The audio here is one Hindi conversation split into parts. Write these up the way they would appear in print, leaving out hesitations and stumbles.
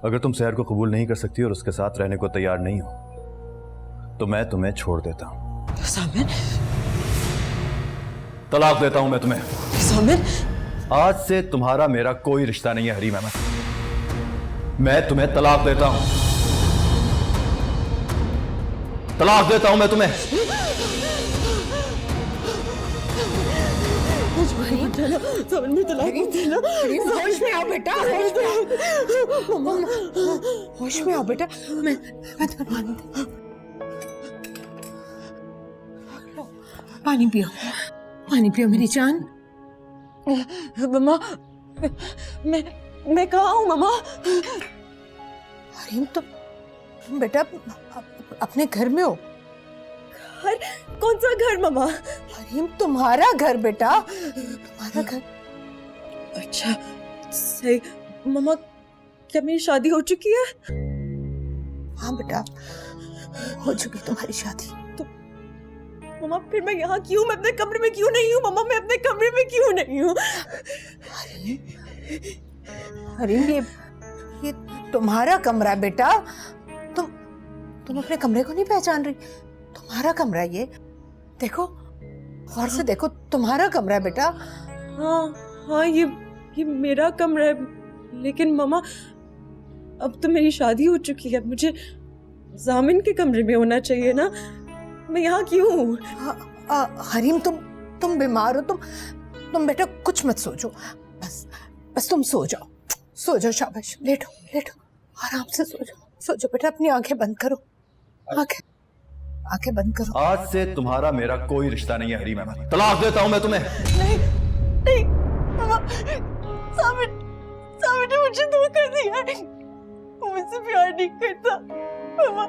अगर तुम सहर को कबूल नहीं कर सकती और उसके साथ रहने को तैयार नहीं हो तो मैं तुम्हें छोड़ देता हूं। सामिन, तलाक देता हूं मैं तुम्हें। सामिन, आज से तुम्हारा मेरा कोई रिश्ता नहीं है हरीम अहमद। मैं तुम्हें तलाक देता हूं। तलाक देता हूं मैं तुम्हें। होश में आओ बेटा, होश में आओ बेटा। मैं तुम्हें पानी दे, पानी पियो, पानी पियो मेरी जान। मम्मा, मैं कहाँ हूँ मम्मा? हरीम, तुम बेटा अपने घर में हो। घर? कौन सा घर मम्मा? हरीम, तुम्हारा घर बेटा, तुम्हारा घर। अच्छा सही। मम्मा, क्या मेरी शादी हो चुकी है? हाँ बेटा, हो चुकी तुम्हारी शादी। तो मम्मा फिर मैं यहाँ क्यों? मैं अपने कमरे में क्यों नहीं हूँ? मम्मा मैं अपने कमरे में क्यों नहीं हूँ? हरीम, ये तुम्हारा कमरा है बेटा। तुम अपने कमरे को नहीं पहचान रही? तुम्हारा कमरा ये, देखो गौर से देखो, तुम्हारा कमरा है बेटा। हाँ, ये मेरा कमरा है, लेकिन मम्मा अब तो मेरी शादी हो चुकी है, मुझे जामिन के कमरे में होना चाहिए ना। मैं यहाँ क्यों हूँ? हरीम, तुम बीमार हो, तुम बेटा कुछ मत सोचो, बस तुम सो जाओ, शाबाश। लेटो, आराम से सो जाओ बेटा। अपनी आंखें बंद करो, आंखें बंद करो। आज से तुम्हारा मेरा कोई रिश्ता नहीं है हरीम अहमद। तलाक देता हूं मैं तुम्हें। नहीं मम्मा, सामिन ने मुझे धोखा दिया है, वो मुझसे प्यार नहीं करता मम्मा।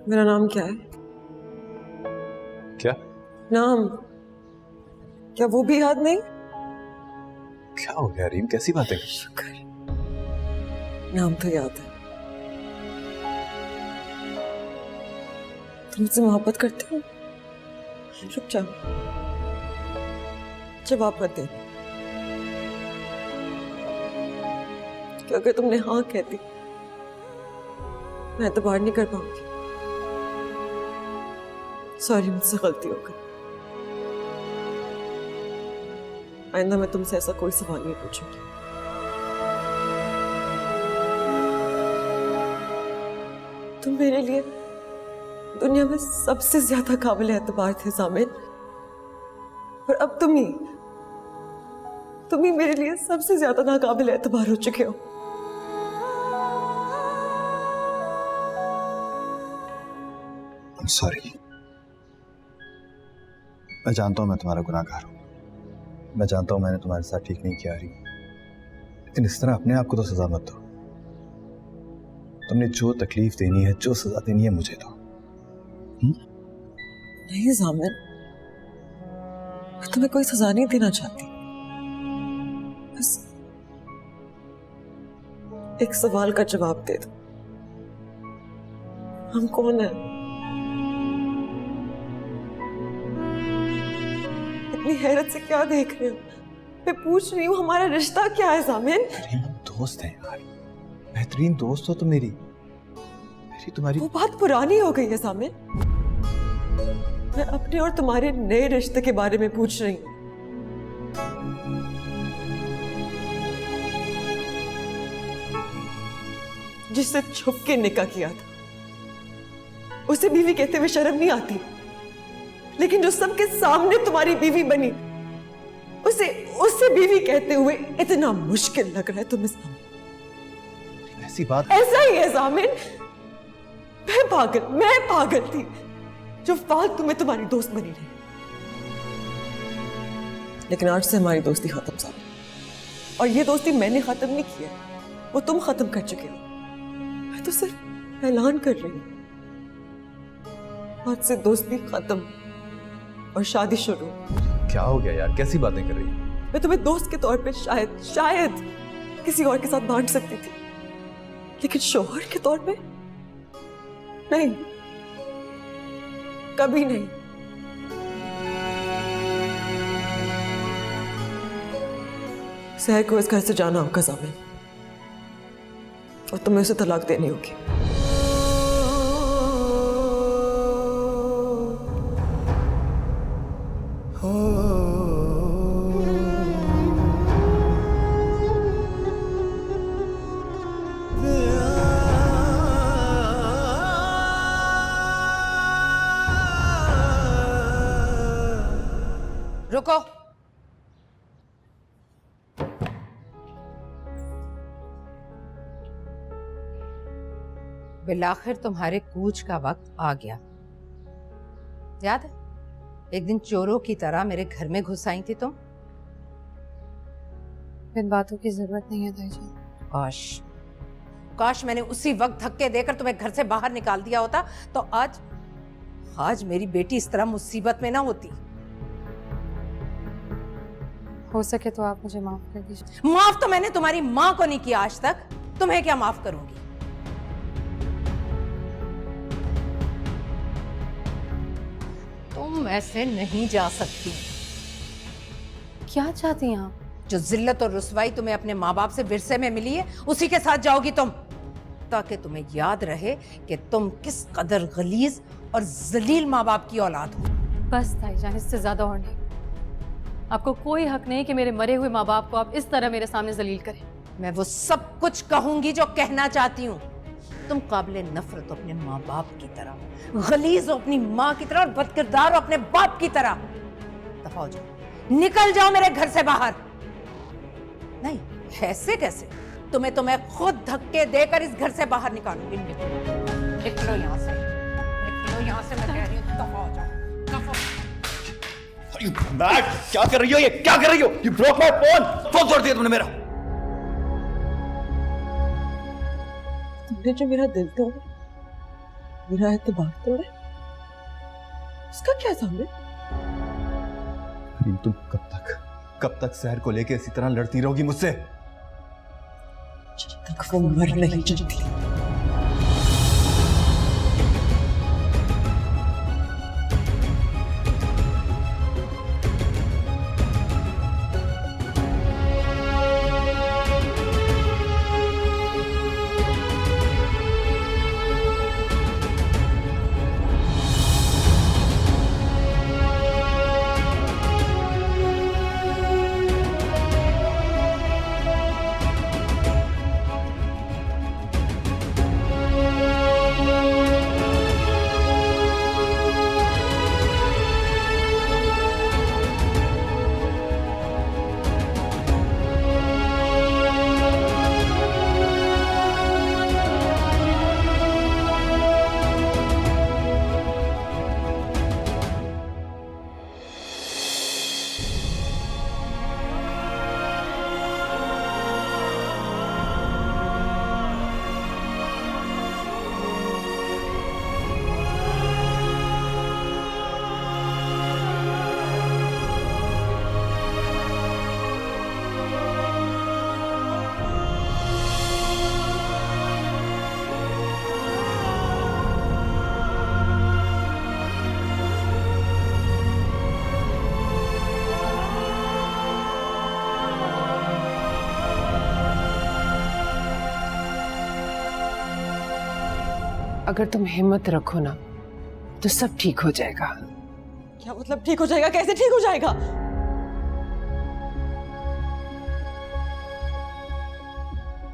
मेरा नाम क्या है? क्या नाम? क्या वो भी याद नहीं? क्या हो गया हरीम, कैसी बातें? शुक्र, नाम तो याद है। तुम मुझसे मोहब्बत करते हो? रुक जाओ, जवाब मत दे। क्या अगर तुमने हाँ कह दी, मैं तो बाहर नहीं कर पाऊंगी। सॉरी, मुझसे गलती हो गई। आइंदा मैं तुमसे ऐसा कोई सवाल नहीं पूछूंगी। तुम मेरे लिए दुनिया में सबसे ज्यादा काबिल एतबार थे जामिन, और अब तुम ही मेरे लिए सबसे ज्यादा नाकाबिल एतबार हो चुके हो। सॉरी, मैं जानता हूं मैं तुम्हारा गुनाहगार हूं। मैं जानता हूं मैंने तुम्हारे साथ ठीक नहीं किया रही, लेकिन इस तरह अपने आप को तो सजा मत दो। तुमने जो तकलीफ देनी है, जो सजा देनी है, मुझे दो। नहीं जामिन, मैं तुम्हें कोई सजा नहीं देना चाहती। बस एक सवाल का जवाब दे दो, हम कौन हैं? इतनी हैरत से क्या देख रहे हो? मैं पूछ रही हूँ, हमारा रिश्ता क्या है जामिन? दोस्त हैं यार, बेहतरीन दोस्त हो तुम मेरी तुम्हारी। वो बात पुरानी हो गई है जामिन। मैं अपने और तुम्हारे नए रिश्ते के बारे में पूछ रही हूँ। जिससे छुप के निकाह किया था, उसे बीवी कहते हुए शर्म नहीं आती, लेकिन जो सबके सामने तुम्हारी बीवी बनी, उसे बीवी कहते हुए इतना मुश्किल लग रहा है तुम्हें सामने। ऐसी बात? ऐसा ही है जामिन। मैं पागल थी जो फालतू में तुम्हारी दोस्त बनी रही, लेकिन आज से हमारी दोस्ती खत्म साहब। और ये दोस्ती मैंने खत्म नहीं की है, वो तुम खत्म कर चुके हो। मैं तो सिर्फ ऐलान कर रही हूँ, आज से दोस्ती खत्म और शादी शुरू। क्या हो गया यार, कैसी बातें कर रही है? मैं तुम्हें दोस्त के तौर पे शायद किसी और के साथ बांट सकती थी, लेकिन शौहर के तौर पे नहीं, कभी नहीं। सहर को इस घर से जाना होगा ज़ामिन, और तुम्हें उसे तलाक देनी होगी। रुको। बिलाखिर तुम्हारे कूच का वक्त आ गया। याद है एक दिन चोरों की तरह मेरे घर में घुस आई थी तुम? इन बातों की जरूरत नहीं है ताईजान। काश मैंने उसी वक्त धक्के देकर तुम्हें घर से बाहर निकाल दिया होता, तो आज मेरी बेटी इस तरह मुसीबत में ना होती। हो सके तो आप मुझे माफ कर दीजिए। माफ तो मैंने तुम्हारी माँ को नहीं किया आज तक, तुम्हें क्या माफ करूंगी? तुम ऐसे नहीं जा सकती। क्या चाहती हैं आप? जो जिल्लत और रुसवाई तुम्हें अपने माँ बाप से विरसे में मिली है, उसी के साथ जाओगी तुम, ताकि तुम्हें याद रहे कि तुम किस कदर गलीज और जलील माँ बाप की औलाद हो। बस ताईजान, इससे ज्यादा और नहीं। आपको कोई हक नहीं कि मेरे मरे हुए माँ बाप को आप इस तरह मेरे सामने जलील करें। मैं वो सब कुछ कहूंगी जो कहना चाहती हूँ। तुम काबिले नफरत हो अपने माँ बाप की तरह, गलीज हो अपनी माँ की तरह, और बदकिरदार हो अपने बाप की तरह। दफा हो जाओ, निकल जाओ मेरे घर से बाहर। नहीं, ऐसे कैसे? तुम्हें खुद धक्के देकर इस घर से बाहर निकालूंगी। निकलो यहाँ से, निकलो यहाँ से, मैं कह रही हूँ। दफा हो जाओ, दफा। मैट, क्या कर रही हो? ये क्या कर रही हो? You broke my phone! Phone तोड़ दिया तुमने मेरा। तुमने जो मेरा दिल तोड़ा, मेरा एतबार तोड़ा, उसका क्या ज़ामिन? तुम कब तक सहर को लेके इसी तरह लड़ती रहोगी मुझसे? जब तक वो मर नहीं जाती। अगर तुम हिम्मत रखो ना तो सब ठीक हो जाएगा। क्या मतलब ठीक हो जाएगा? कैसे ठीक हो जाएगा?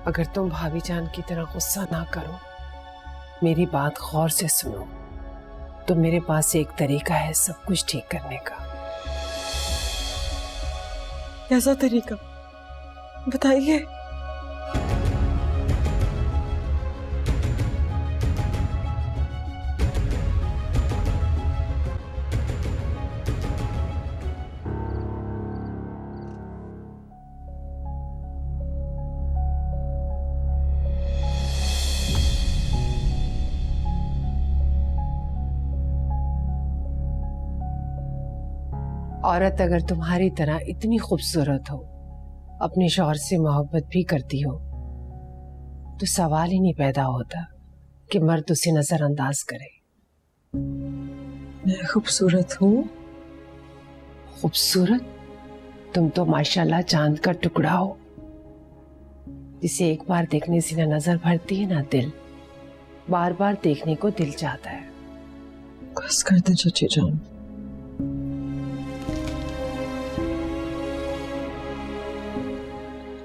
अगर तुम भाभी जान की तरह गुस्सा ना करो, मेरी बात गौर से सुनो, तो मेरे पास एक तरीका है सब कुछ ठीक करने का। कैसा तरीका? बताइए। औरत अगर तुम्हारी तरह इतनी खूबसूरत हो, अपने शौहर से मोहब्बत भी करती हो, तो सवाल ही नहीं पैदा होता कि मर्द उसे नजरअंदाज करे। मैं खूबसूरत हूँ? खूबसूरत? तुम तो माशाल्लाह चांद का टुकड़ा हो, जिसे एक बार देखने से ना नजर भरती है ना दिल, बार बार देखने को दिल चाहता है। बस कर दे चाची जान।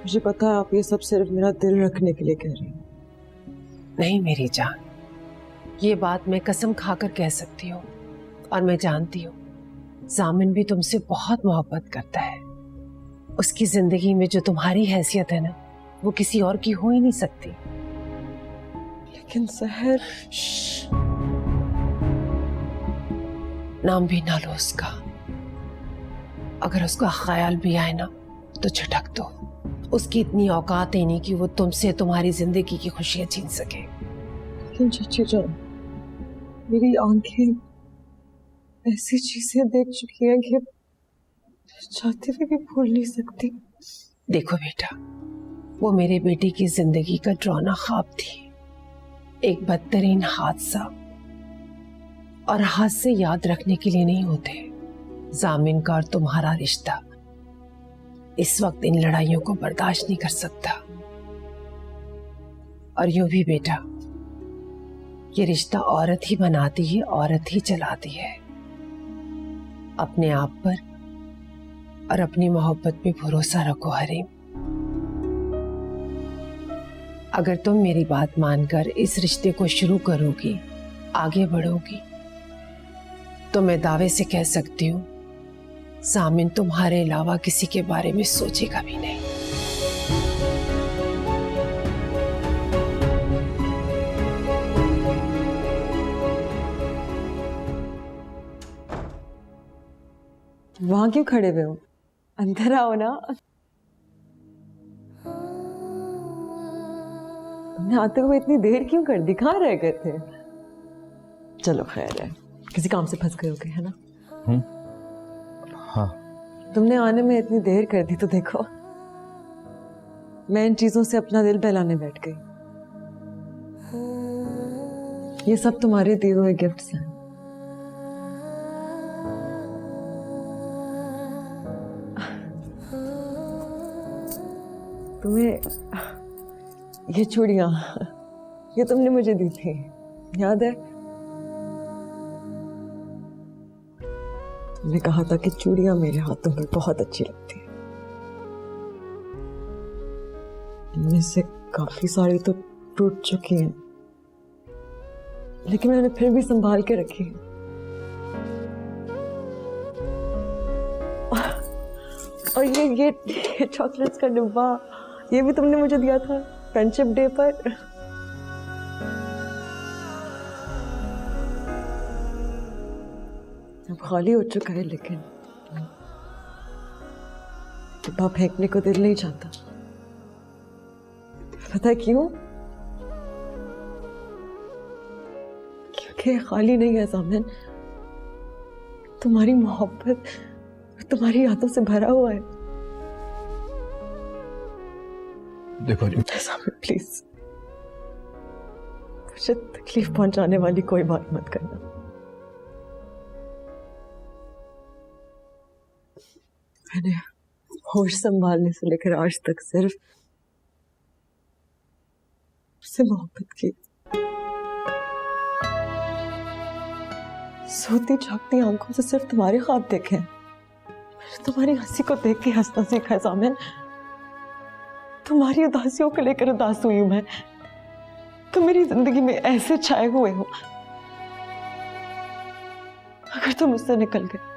मुझे पता है आप ये सब सिर्फ मेरा दिल रखने के लिए कह रही हैं। नहीं मेरी जान, ये बात मैं कसम खाकर कह सकती हूँ, और मैं जानती हूँ जामिन भी तुमसे बहुत मोहब्बत करता है। उसकी जिंदगी में जो तुम्हारी हैसियत है ना, वो किसी और की हो ही नहीं सकती। लेकिन सहर, नाम भी ना लो उसका। अगर उसका ख्याल भी आए ना तो झटक दो। उसकी इतनी औकात ही नहीं कि वो तुमसे तुम्हारी जिंदगी की खुशियां छीन सके। लेकिन चाची जान, मेरी आंखें ऐसी चीजें देख चुकी हैं कि चाहते हुए भी भूल नहीं सकती। देखो बेटा, वो मेरे बेटे की जिंदगी का डरावना ख्वाब थी, एक बदतरीन हादसा। और हादसे याद रखने के लिए नहीं होते। जामिन का और तुम्हारा रिश्ता इस वक्त इन लड़ाइयों को बर्दाश्त नहीं कर सकता। और यूं भी बेटा, ये रिश्ता औरत ही बनाती है, औरत ही चलाती है। अपने आप पर और अपनी मोहब्बत पे भरोसा रखो हरीम। अगर तुम मेरी बात मानकर इस रिश्ते को शुरू करोगी, आगे बढ़ोगी, तो मैं दावे से कह सकती हूँ जामिन तुम्हारे अलावा किसी के बारे में सोचेगा भी नहीं। वहां क्यों खड़े हुए हो? अंदर आओ ना। तुमने आते हुए इतनी देर क्यों कर दी? कहाँ रह गए थे? चलो खैर है, किसी काम से फंस गए होगे, है ना? हाँ। तुमने आने में इतनी देर कर दी तो देखो, मैं इन चीजों से अपना दिल बहलाने बैठ गई। ये सब तुम्हारे दिए हुए गिफ्ट्स हैं। तुम्हें ये चूड़ियां, ये तुमने मुझे दी थी, याद है? तुमने कहा था कि चूड़ियां मेरे हाथों में बहुत अच्छी लगती है। इनमें से काफी सारी तो टूट चुकी हैं, लेकिन मैंने फिर भी संभाल के रखी है। और ये चॉकलेट्स का डिब्बा, ये भी तुमने मुझे दिया था फ्रेंडशिप डे पर। अब खाली हो चुका है, लेकिन डिब्बा फेंकने को दिल नहीं चाहता। पता है क्यों? क्योंकि खाली नहीं है जामिन, तुम्हारी मोहब्बत तुम्हारी यादों से भरा हुआ है। देखो जामिन प्लीज, मुझे तकलीफ पहुंचाने वाली कोई बात मत करना। मैंने होश संभालने से लेकर आज तक सिर्फ उससे मोहब्बत की। सोती जागती आंखों से सिर्फ तुम्हारे ख्वाब देखे हैं। मैंने तुम्हारी हंसी को देख के हंसना सीखा है जामिन। तुम्हारी उदासियों को लेकर उदास हुई हूं मैं। तुम मेरी जिंदगी में ऐसे छाए हुए हो, अगर तुम मुझसे निकल गए,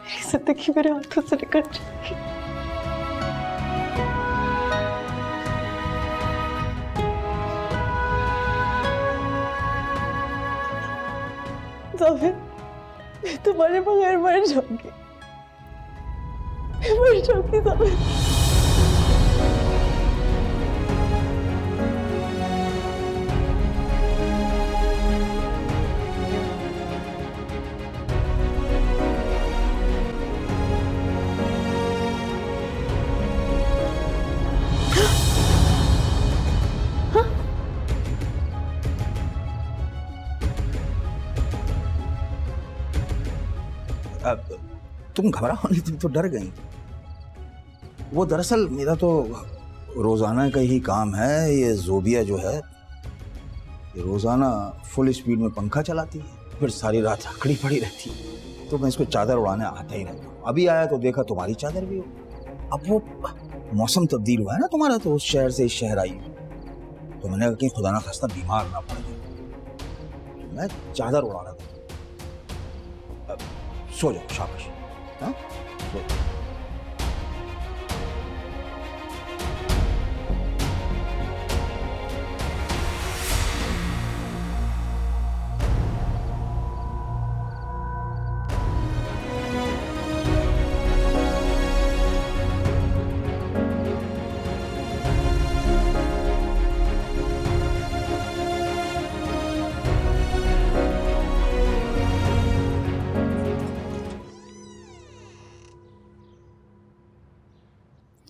मेरी जिंदगी मेरे हाथों से निकल जाएगी। जामिन, मैं तुम्हारे बगैर मर जाऊंगी, मैं मर जाऊंगी जामिन। तुम घबराओ नहीं, तुम तो डर गई। वो दरअसल मेरा तो रोजाना का ही काम है। ये जोबिया जो है ये रोजाना फुल स्पीड में पंखा चलाती है, फिर सारी रात खड़ी पड़ी रहती है, तो मैं इसको चादर उड़ाने आता ही रहता हूँ। अभी आया तो देखा तुम्हारी चादर भी हो। अब वो मौसम तब्दील हुआ है ना तुम्हारा, तो उस शहर से इस शहर आई, तो मैंने कहा कि खुदा ना खास्ता बीमार ना पड़ जाए, तो मैं चादर उड़ा रहा था। सो जाओ, शाबाश। हाँ, सो जाओ।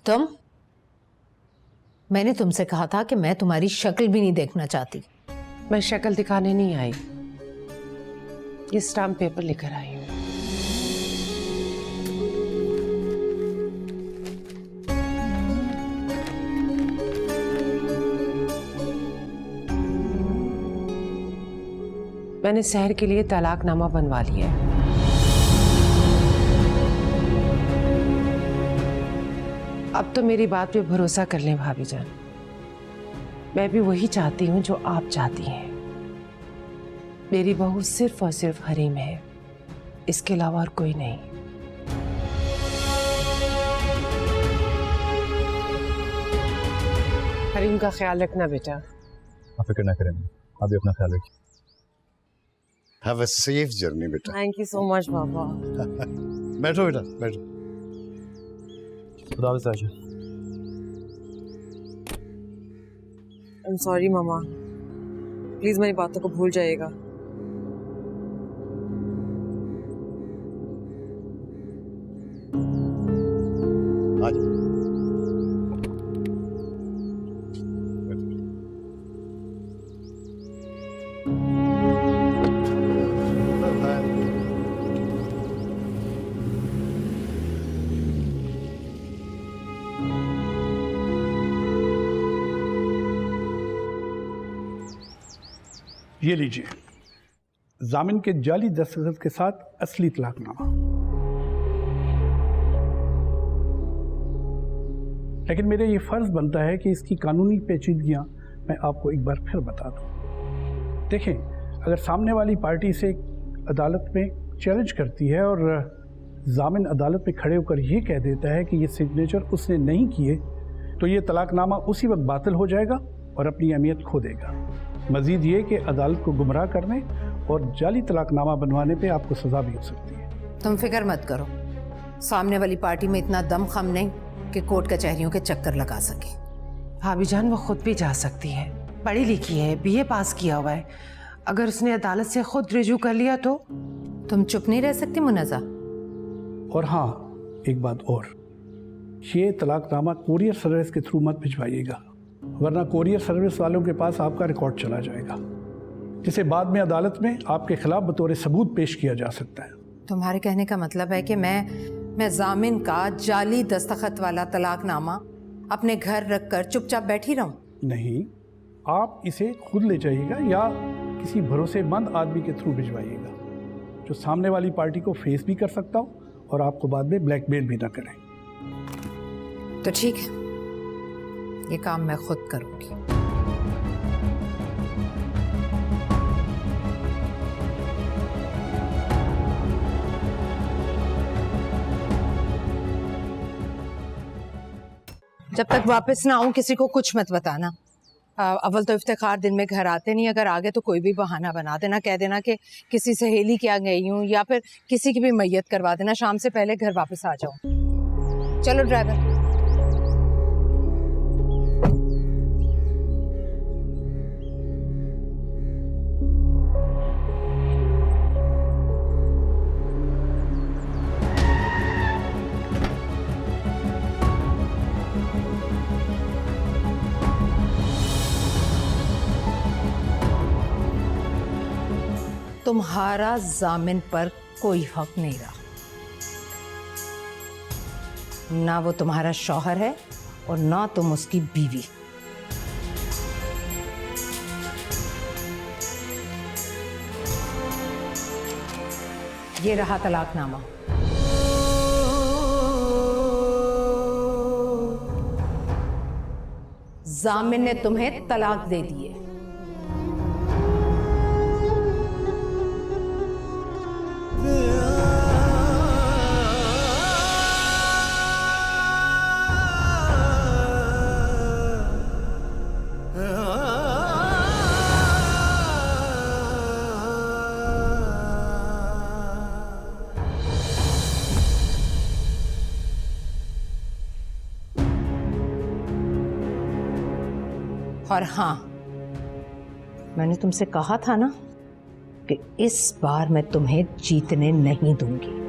तुम, मैंने तुमसे कहा था कि मैं तुम्हारी शक्ल भी नहीं देखना चाहती। मैं शक्ल दिखाने नहीं आई, ये स्टाम्प पेपर लेकर आई हूँ। मैंने शहर के लिए तलाकनामा बनवा लिया है। अब तो मेरी बात पे भरोसा कर लें भाभी जान। मैं भी वही चाहती हूँ जो आप चाहती हैं। मेरी बहू सिर्फ और सिर्फ हरीम है, इसके अलावा और कोई नहीं। हरीम का ख्याल रखना बेटा। आप फिक्र ना करें, आप भी अपना ख्याल रखिए। हैव अ सेफ जर्नी बेटा। थैंक यू सो मच पापा। बैठो बेटा, बैठो। खुदा हाफ़िज़ Ayesha. I am sorry mama, please मेरी बातों को भूल जाइएगा। आज ये लीजिए, जामिन के जाली दस्तखत के साथ असली तलाकनामा। लेकिन मेरा ये फर्ज बनता है कि इसकी कानूनी पेचीदगियां मैं आपको एक बार फिर बता दूं। देखें, अगर सामने वाली पार्टी से अदालत में चैलेंज करती है और जामिन अदालत में खड़े होकर ये कह देता है कि ये सिग्नेचर उसने नहीं किए, तो ये तलाकनामा उसी वक्त बातिल हो जाएगा और अपनी अहमियत खो देगा। मजीद ये कि अदालत को गुमराह करने और जाली तलाकनामा बनवाने पे आपको सजा भी हो सकती है। तुम फिक्र मत करो, सामने वाली पार्टी में इतना दम खम नहीं कि कोर्ट कचहरियों के चक्कर लगा सके। भाभी जान वो खुद भी जा सकती है, पढ़ी लिखी है, बीए पास किया हुआ है। अगर उसने अदालत से खुद रिजू कर लिया तो? तुम चुप नहीं रह सकती मुनज़्ज़ा। और हाँ, एक बात और, ये तलाकनामा कोरियर सर्विस के थ्रू मत भिजवाइएगा, वरना कोरियर सर्विस वालों के पास आपका रिकॉर्ड चला जाएगा, जिसे बाद में अदालत में आपके खिलाफ बतौर सबूत पेश किया जा सकता है। तुम्हारे कहने का मतलब है कि मैं जामिन का जाली दस्तखत वाला तलाकनामा अपने घर रखकर चुपचाप बैठी रहूं? नहीं, आप इसे खुद ले जाइएगा या किसी भरोसेमंद आदमी के थ्रू भिजवाइएगा, जो सामने वाली पार्टी को फेस भी कर सकता हो और आपको बाद में ब्लैकमेल भी ना करे। तो ठीक है, ये काम मैं खुद करूंगी। जब तक वापस ना आऊं किसी को कुछ मत बताना। अव्वल तो इफ्तिखार दिन में घर आते नहीं, अगर आगे तो कोई भी बहाना बना देना, कह देना कि किसी सहेली के यहाँ गई हूँ या फिर किसी की भी मैयत करवा देना, शाम से पहले घर वापस आ जाओ। चलो ड्राइवर। तुम्हारा जामिन पर कोई हक नहीं रहा। ना वो तुम्हारा शौहर है और ना तुम उसकी बीवी। ये रहा तलाकनामा। जामिन ने तुम्हें तलाक दे दी है। और हाँ, मैंने तुमसे कहा था ना कि इस बार मैं तुम्हें जीतने नहीं दूंगी।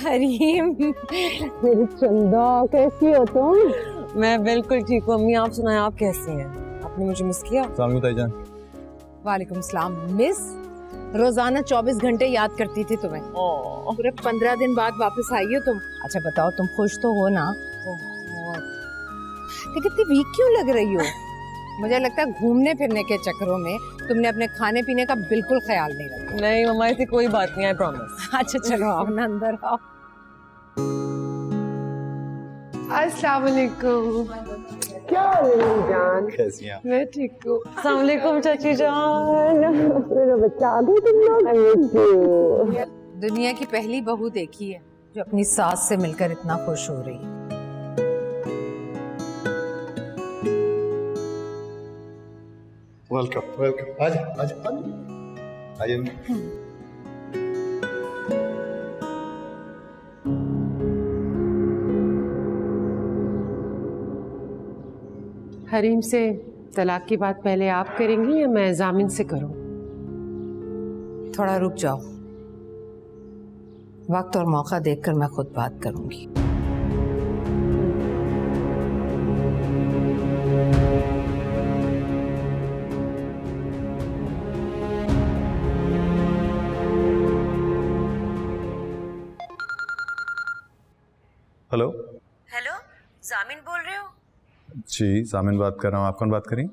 हरीम, मेरी चंदा, कैसी हो तुम? मैं बिल्कुल ठीक हूँ अम्मी। आप सुनाएं, आप कैसी हैं? आपने मुझे मिस किया? ताईजान। वालेकुम सलाम। मिस, रोजाना 24 घंटे याद करती थी तुम्हें। पूरे 15 दिन बाद वापस आई हो तुम। अच्छा बताओ, तुम खुश तो हो ना? लेकिन इतनी वीक क्यों लग रही हो? मुझे लगता है घूमने फिरने के चक्करों में तुमने अपने खाने पीने का बिल्कुल ख्याल नहीं रखा। नहीं मम्मा, ऐसी कोई बात नहीं, आई प्रॉमिस। अच्छा चलो आओ ना, अंदर आओ। अस्सलाम वालेकुम। क्या हो रही है जान? कैसी हैं आप? मैं ठीक हूँ। अस्सलाम वालेकुम चाची जान। मेरा बच्चा आ गई तुम लोग? दुनिया की पहली बहू देखी है जो अपनी सास से मिलकर इतना खुश हो रही है। Welcome welcome. आजा आइए। हरीम से तलाक की बात पहले आप करेंगी या मैं जामिन से करूं? थोड़ा रुक जाओ, वक्त और मौका देखकर मैं खुद बात करूंगी। हेलो। हेलो, जामिन बोल रहे हो? जी जामिन बात कर रहा हूँ। आप कौन बात करें?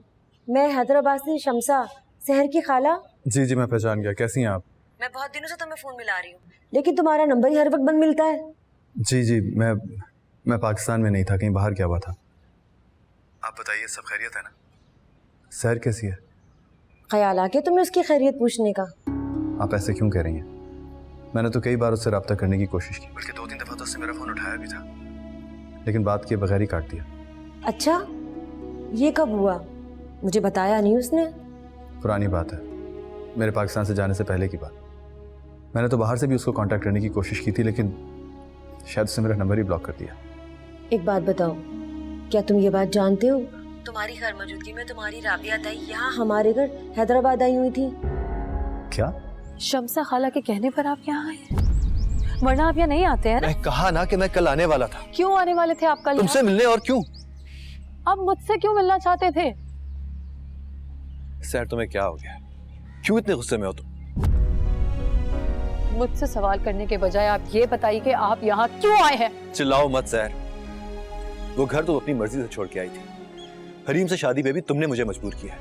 मैं हैदराबाद से शम्सा, शहर की खाला। जी जी मैं पहचान गया। कैसी हैं आप? मैं बहुत दिनों से तुम्हें फोन मिला रही हूँ, लेकिन तुम्हारा नंबर ही हर वक्त बंद मिलता है। जी जी मैं पाकिस्तान में नहीं था, कहीं बाहर गया हुआ था। आप बताइए, सब खैरियत है ना? सहर कैसी है? ख्याल आ गया तुम्हें उसकी खैरियत पूछने का? आप ऐसे क्यों कह रही हैं? मैंने तो कई बार उससे रब्ता करने की कोशिश की, बल्कि 2-3 दफा तो उससे मेरा फोन उठाया भी था, लेकिन बात किए बगैर ही काट दिया। अच्छा, ये कब हुआ? मुझे बताया नहीं उसने। पुरानी बात है, मेरे पाकिस्तान से जाने से पहले की बात। मैंने तो बाहर से भी उसको कांटेक्ट करने की कोशिश की थी, लेकिन शायद उसने मेरा नंबर ही ब्लॉक कर दिया। एक बात बताओ, क्या तुम ये बात जानते हो तुम्हारी घर मौजूदगी में तुम्हारी राबिया ताई यहाँ हमारे घर हैदराबाद आई हुई थी? क्या? शम्सा खाला के कहने पर आप यहाँ आए, वरना आप यहाँ नहीं आते हैं ना? मैं कहा ना कि मैं कल आने वाला था। क्यों आने वाले थे आप कल? तुमसे मिलने। और क्यों? आप मुझसे क्यों मिलना चाहते थे? सर तुम्हें क्या हो गया? क्यों इतने गुस्से में हो तुम? मुझसे सवाल करने के बजाय आप ये बताइए कि आप यहाँ क्यों आए हैं? चिल्लाओ मत सर। वो घर तो अपनी मर्जी से छोड़ के आई थी। हरीम से शादी पे भी तुमने मुझे मजबूर किया है।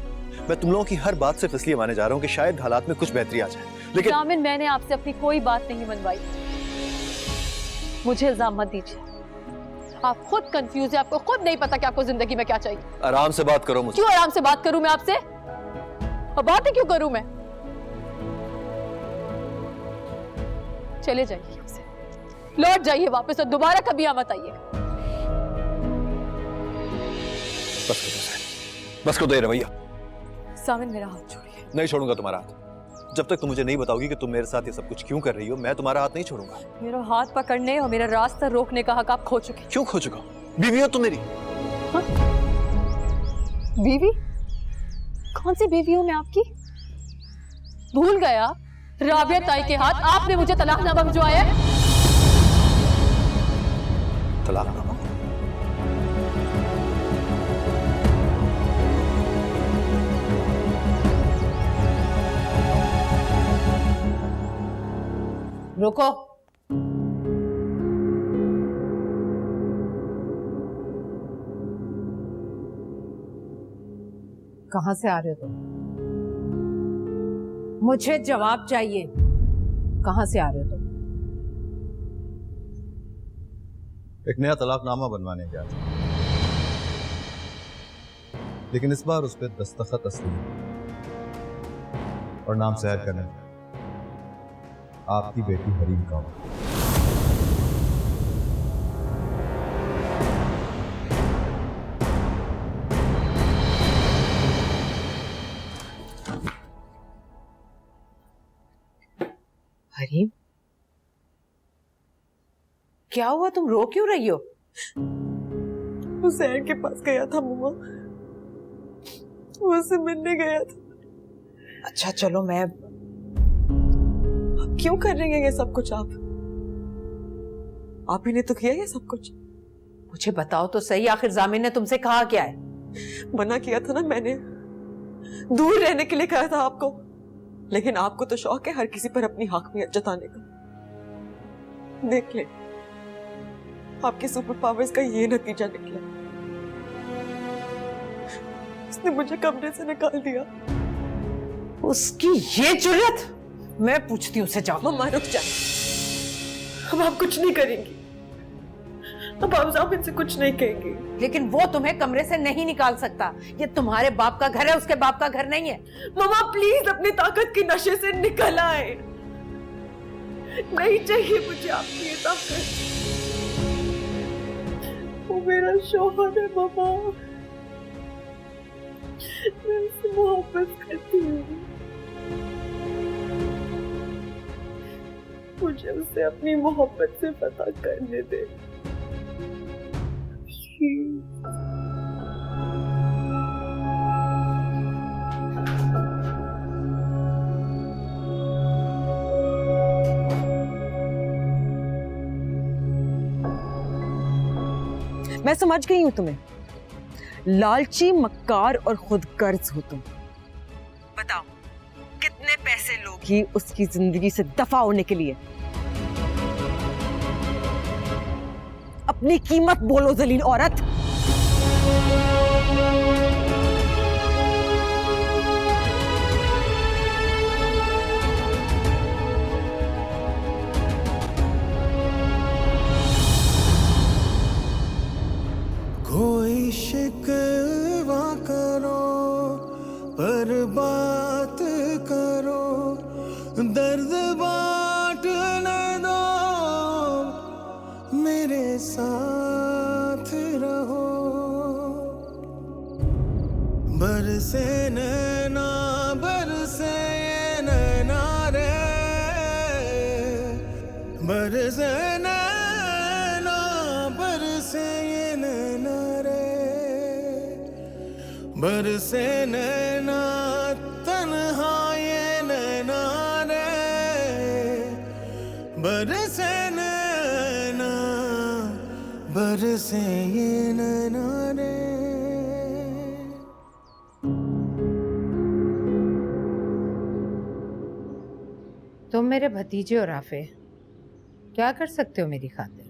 मैं तुम लोगों की हर बात से इसलिए माने जा रहा हूँ कि शायद हालात में कुछ बेहतरी आ जाए, लेकिन जामिन, मैंने आपसे अपनी कोई बात नहीं मनवाई। मुझे इल्जाम मत दीजिए। आप खुद कंफ्यूज है, आपको खुद नहीं पता कि आपको जिंदगी में क्या चाहिए। आराम से बात करो मुझसे। क्यों आराम से बात करूं मैं आपसे? और बात ही क्यों करूं मैं? चले जाइए यहाँ से, लौट जाइए वापस और दोबारा कभी मत आइए। बस कर दो ये रवैया। सामिन मेरा हाथ छोड़िए। नहीं छोड़ूंगा तुम्हारा हाथ जब तक तुम मुझे नहीं बताओगी कि तुम मेरे साथ ये सब कुछ क्यों कर रही हो। मैं तुम्हारा हाथ नहीं छोड़ूंगा। मेरा हाथ पकड़ने और मेरा रास्ता रोकने का हक आप खो चुके हैं। क्यों खो चुका? बीवी हो तुम मेरी। हाँ? बीवी? कौन सी बीवी हूं मैं आपकी? भूल गया राबिया ताई के हाथ आपने मुझे तलाकनामा भिजवाया है। तलाकनामा? रुको। कहां से आ रहे हो तुम? मुझे जवाब चाहिए। कहां से आ रहे हो तुम? एक नया तलाकनामा बनवाने गया था, लेकिन इस बार उस पर दस्तखत असली और नाम सैर करने आपकी बेटी हरीम का। हरीम, क्या हुआ? तुम रो क्यों रही हो? वो सैर के पास गया था मम्मा, वो उससे मिलने गया था। अच्छा चलो, मैं क्यों कर रही हैं ये सब कुछ? आप ही ने तो किया ये सब कुछ। मुझे बताओ तो सही, आखिर जामिन ने तुमसे कहा क्या है? मना किया था ना मैंने, दूर रहने के लिए कहा था आपको, लेकिन आपको तो शौक है हर किसी पर अपनी हाकमियत जताने का। देख ले, आपके सुपर पावर्स का ये नतीजा निकला। उसने मुझे कमरे से निकाल दिया। उसकी ये जुर्रत! मैं पूछती हूँ उसे। जाओ। मम्मा रुक जाए, अब आप कुछ नहीं करेंगी, अब आप जामिन से कुछ नहीं कहेंगी। लेकिन वो तुम्हें कमरे से नहीं निकाल सकता। ये तुम्हारे बाप का घर है, उसके बाप का घर नहीं है। मम्मा प्लीज अपनी ताकत के नशे से निकल आए। नहीं चाहिए मुझे आपकी ये ताकत। वो मेरा शौहर है मम्मा, मैं उससे मोहब्बत करती हूँ। मुझे उसे अपनी मोहब्बत से पता करने दे। मैं समझ गई हूं तुम्हें। लालची, मक्कार और खुदगर्ज हो तुम। बताओ कितने पैसे लोगी उसकी जिंदगी से दफा होने के लिए? अपनी कीमत बोलो जलील औरत। कोई शिकवा करो पर बात करो, दर्द बांटने दो, मेरे साथ रहो। बरसे नैना बरसे नैना रे, बरसे नैना बरसे नैना रे, बरसे नैना तन्हा ये नैना रे, बरसे नैना बरसे ये नैना रे। तुम मेरे भतीजे हो राफे, क्या कर सकते हो मेरी खातिर?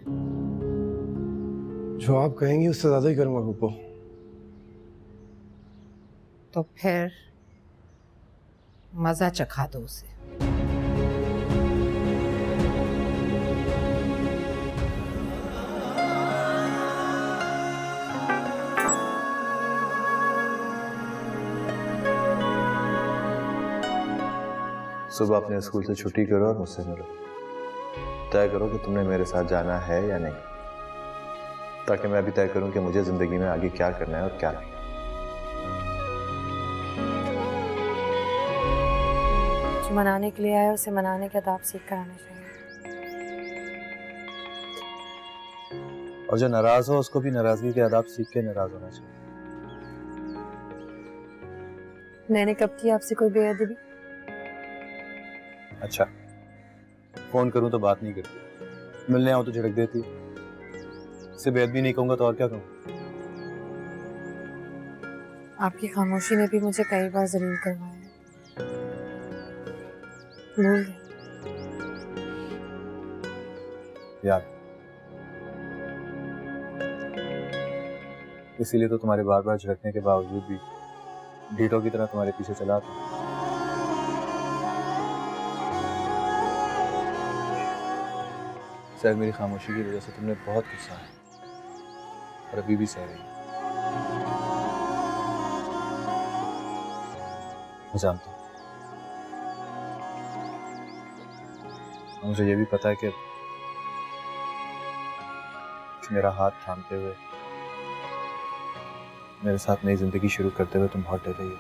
जो आप कहेंगी उससे ज्यादा ही करूंगा गुप्पो। तो फिर मजा चखा दो उसे। सुबह अपने स्कूल से छुट्टी करो और मुझसे मिलो। तय करो कि तुमने मेरे साथ जाना है या नहीं, ताकि मैं भी तय करूं कि मुझे जिंदगी में आगे क्या करना है और क्या नहीं। जो मनाने के लिए आया उसे मनाने के आदाब सीख कर आना चाहिए। और जो नाराज हो उसको भी नाराजगी के आदाब सीख के नाराज होना चाहिए। मैंने कब की आपसे कोई बेअदबी? अच्छा, फोन करूं तो बात नहीं करती, मिलने आऊं तो झिड़क देती। इससे बेअदबी नहीं कहूंगा तो और क्या कहूं? आपकी खामोशी ने भी मुझे कई बार जलील करवाया है। भूल गए? याद, इसीलिए तो तुम्हारे बार बार झिड़कने के बावजूद भी ढीठों की तरह तुम्हारे पीछे चला था। शायद मेरी खामोशी की वजह से तुमने बहुत गुस्सा है और अभी भी सह रही है। मैं जानता हूं, और मुझे ये भी पता है कि मेरा हाथ थामते हुए मेरे साथ नई जिंदगी शुरू करते हुए तुम बहुत डर रही हो।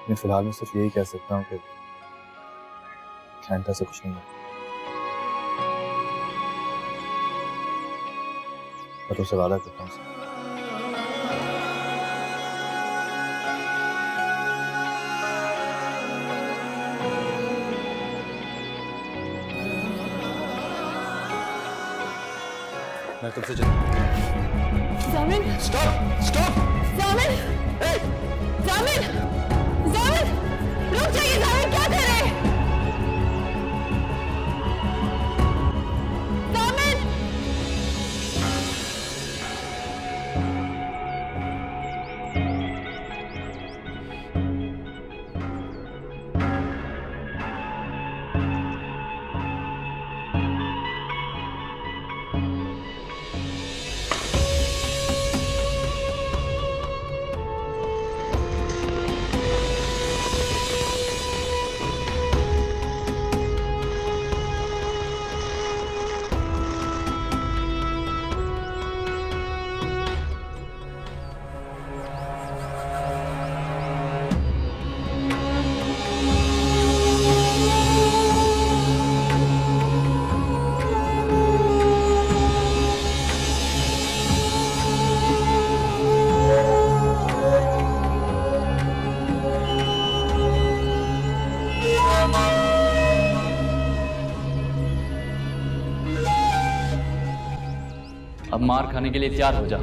मैं फिलहाल में सिर्फ यही कह सकता हूँ कि आइंदा से कुछ नहीं है। मैं तुमसे वादा करता हूँ। मैं तुमसे जामिन, स्टॉप स्टॉप जामिन, जामिन, जामिन, रुक जाइए जामिन, क्या कर रहे हैं? जामिन, अब मार खाने के लिए तैयार हो जा।